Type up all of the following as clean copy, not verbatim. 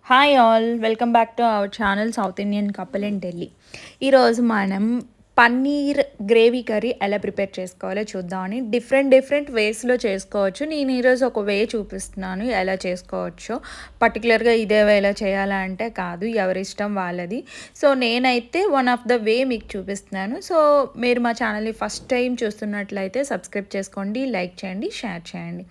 Hi all welcome back to our channel south Indian couple in Delhi. ఈరోజు మనం paneer gravy curry ఎలా prepare చేసుకోవాలో చూద్దామని డిఫరెంట్ వేస్లో చేసుకోవచ్చు. నేను ఈరోజు ఒక వే చూపిస్తున్నాను ఎలా చేసుకోవచ్చో. పర్టికులర్గా ఇదే వేలో చేయాలంటే కాదు, ఎవరి ఇష్టం వాళ్ళది. సో నేనైతే వన్ ఆఫ్ ద వే మీకు చూపిస్తున్నాను. సో మీరు మా ఛానల్ని ఫస్ట్ టైం చూస్తున్నట్లయితే సబ్స్క్రైబ్ చేసుకోండి, లైక్ చేయండి, షేర్ చేయండి.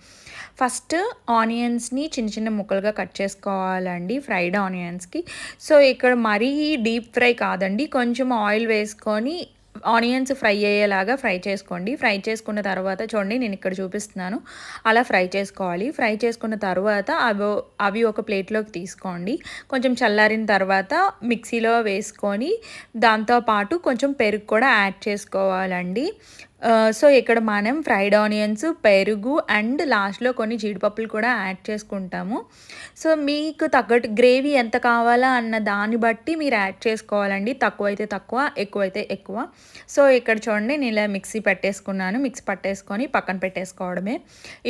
ఫస్ట్ ఆనియన్స్ని చిన్న చిన్న ముక్కలుగా కట్ చేసుకోవాలండి, ఫ్రైడ్ ఆనియన్స్కి. సో ఇక్కడ మరీ డీప్ ఫ్రై కాదండి, కొంచెం ఆయిల్ వేసుకొని ఆనియన్స్ ఫ్రై అయ్యేలాగా ఫ్రై చేసుకోండి. ఫ్రై చేసుకున్న తర్వాత చూడండి, నేను ఇక్కడ చూపిస్తున్నాను, అలా ఫ్రై చేసుకోవాలి. ఫ్రై చేసుకున్న తర్వాత అవి ఒక ప్లేట్లోకి తీసుకోండి. కొంచెం చల్లారిన తర్వాత మిక్సీలో వేసుకొని దాంతోపాటు కొంచెం పెరుగు కూడా యాడ్ చేసుకోవాలండి. సో ఇక్కడ మనం ఫ్రైడ్ ఆనియన్స్, పెరుగు అండ్ లాస్ట్లో కొన్ని జీడిపప్పులు కూడా యాడ్ చేసుకుంటాము. సో మీకు తగ్గట్టు గ్రేవీ ఎంత కావాలా అన్న దాన్ని బట్టి మీరు యాడ్ చేసుకోవాలండి. తక్కువైతే తక్కువ, ఎక్కువైతే ఎక్కువ. సో ఇక్కడ చూడండి, నేను ఇలా మిక్సీ పట్టేసుకొని పక్కన పెట్టేసుకోవడమే.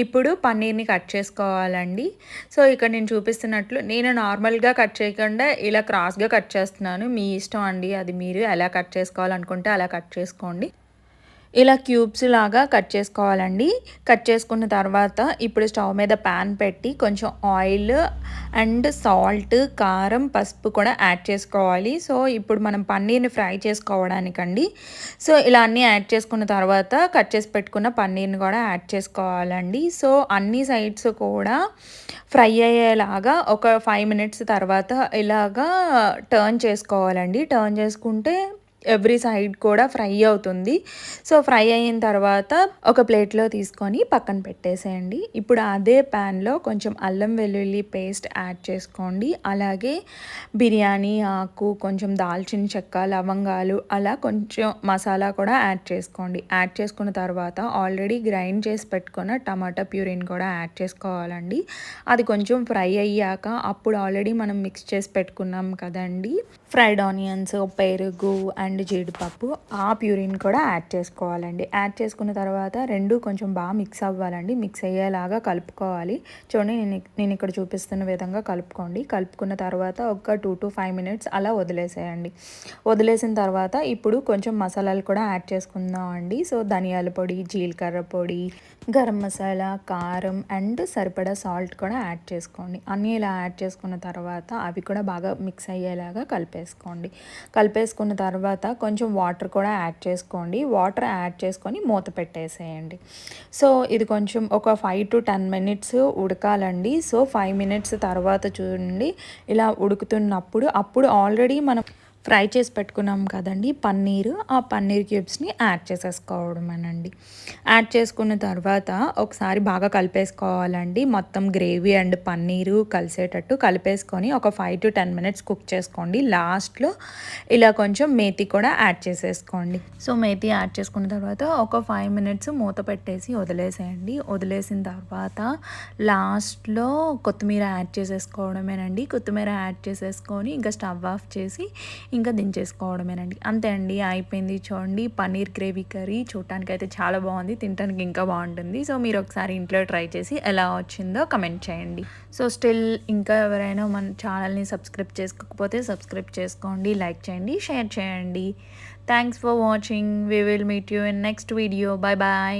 ఇప్పుడు పన్నీర్ని కట్ చేసుకోవాలండి. సో ఇక్కడ నేను చూపిస్తున్నట్లు నేను నార్మల్గా కట్ చేయకుండా ఇలా క్రాస్గా కట్ చేస్తున్నాను. మీ ఇష్టం అండి, అది మీరు ఎలా కట్ చేసుకోవాలనుకుంటే అలా కట్ చేసుకోండి. ఇలా క్యూబ్స్ లాగా కట్ చేసుకోవాలండి. కట్ చేసుకున్న తర్వాత ఇప్పుడు స్టవ్ మీద ప్యాన్ పెట్టి కొంచెం ఆయిల్ అండ్ సాల్ట్, కారం, పసుపు కూడా యాడ్ చేసుకోవాలి. సో ఇప్పుడు మనం పన్నీర్ని ఫ్రై చేసుకోవడానికండి. సో ఇలా అన్నీ యాడ్ చేసుకున్న తర్వాత కట్ చేసి పెట్టుకున్న పన్నీర్ని కూడా యాడ్ చేసుకోవాలండి. సో అన్ని సైడ్స్ కూడా ఫ్రై అయ్యేలాగా ఒక 5 మినిట్స్ తర్వాత ఇలాగా టర్న్ చేసుకోవాలండి. టర్న్ చేసుకుంటే ఎవ్రీ సైడ్ కూడా ఫ్రై అవుతుంది. సో ఫ్రై అయిన తర్వాత ఒక ప్లేట్లో తీసుకొని పక్కన పెట్టేసేయండి. ఇప్పుడు అదే ప్యాన్లో కొంచెం అల్లం వెల్లుల్లి పేస్ట్ యాడ్ చేసుకోండి. అలాగే బిర్యానీ ఆకు, కొంచెం దాల్చిన చెక్క, లవంగాలు, అలా కొంచెం మసాలా కూడా యాడ్ చేసుకోండి. యాడ్ చేసుకున్న తర్వాత ఆల్రెడీ గ్రైండ్ చేసి పెట్టుకున్న టమాటా ప్యూరీని కూడా యాడ్ చేసుకోవాలండి. అది కొంచెం ఫ్రై అయ్యాక అప్పుడు ఆల్రెడీ మనం మిక్స్ చేసి పెట్టుకున్నాం కదండి ఫ్రైడ్ ఆనియన్స్, పెరుగు అండ్ జీడిపప్పు, ఆ ప్యూరిని కూడా యాడ్ చేసుకోవాలండి. యాడ్ చేసుకున్న తర్వాత రెండు కొంచెం బాగా మిక్స్ అవ్వాలండి. మిక్స్ అయ్యేలాగా కలుపుకోవాలి. చూడండి, నేను ఇక్కడ చూపిస్తున్న విధంగా కలుపుకోండి. కలుపుకున్న తర్వాత ఒక 2 to 5 మినిట్స్ అలా వదిలేసేయండి. వదిలేసిన తర్వాత ఇప్పుడు కొంచెం మసాలాలు కూడా యాడ్ చేసుకుందాం అండి. సో ధనియాల పొడి, జీలకర్ర పొడి, గరం మసాలా, కారం అండ్ సరిపడా సాల్ట్ కూడా యాడ్ చేసుకోండి. అన్నీ ఇలా యాడ్ చేసుకున్న తర్వాత అవి కూడా బాగా మిక్స్ అయ్యేలాగా కలిపేసుకున్న తర్వాత కొంచెం వాటర్ కూడా యాడ్ చేసుకోండి. వాటర్ యాడ్ చేసుకొని మూత పెట్టేసేయండి. సో ఇది కొంచెం ఒక 5 to 10 మినిట్స్ ఉడకాలండి. సో 5 మినిట్స్ తర్వాత చూడండి, ఇలా ఉడుకుతున్నప్పుడు అప్పుడు ఆల్రెడీ మనం ఫ్రై చేసి పెట్టుకున్నాం కదండి పన్నీరు, ఆ పన్నీర్ క్యూబ్స్ని యాడ్ చేసేసుకోవడమేనండి. యాడ్ చేసుకున్న తర్వాత ఒకసారి బాగా కలిపేసుకోవాలండి. మొత్తం గ్రేవీ అండ్ పన్నీరు కలిసేటట్టు కలిపేసుకొని ఒక 5 to 10 మినిట్స్ కుక్ చేసుకోండి. లాస్ట్లో ఇలా కొంచెం మేతి కూడా యాడ్ చేసేసుకోండి. సో మేతి యాడ్ చేసుకున్న తర్వాత ఒక 5 మినిట్స్ మూత పెట్టేసి వదిలేసేయండి. వదిలేసిన తర్వాత లాస్ట్లో కొత్తిమీర యాడ్ చేసేసుకోవడమేనండి. కొత్తిమీర యాడ్ చేసేసుకొని ఇంకా స్టవ్ ఆఫ్ చేసి ఇంకా దించేసుకోవడమేనండి. అంతే అండి, అయిపోయింది. చూడండి, పన్నీర్ గ్రేవీ కర్రీ చూడటానికి అయితే చాలా బాగుంది, తినడానికి ఇంకా బాగుంటుంది. సో మీరు ఒకసారి ఇంట్లో ట్రై చేసి ఎలా వచ్చిందో కమెంట్ చేయండి. సో స్టిల్ ఇంకా ఎవరైనా మన ఛానల్ని సబ్స్క్రైబ్ చేసుకోకపోతే సబ్స్క్రైబ్ చేసుకోండి, లైక్ చేయండి, షేర్ చేయండి. Thanks for watching. We will meet you in next video. Bye bye.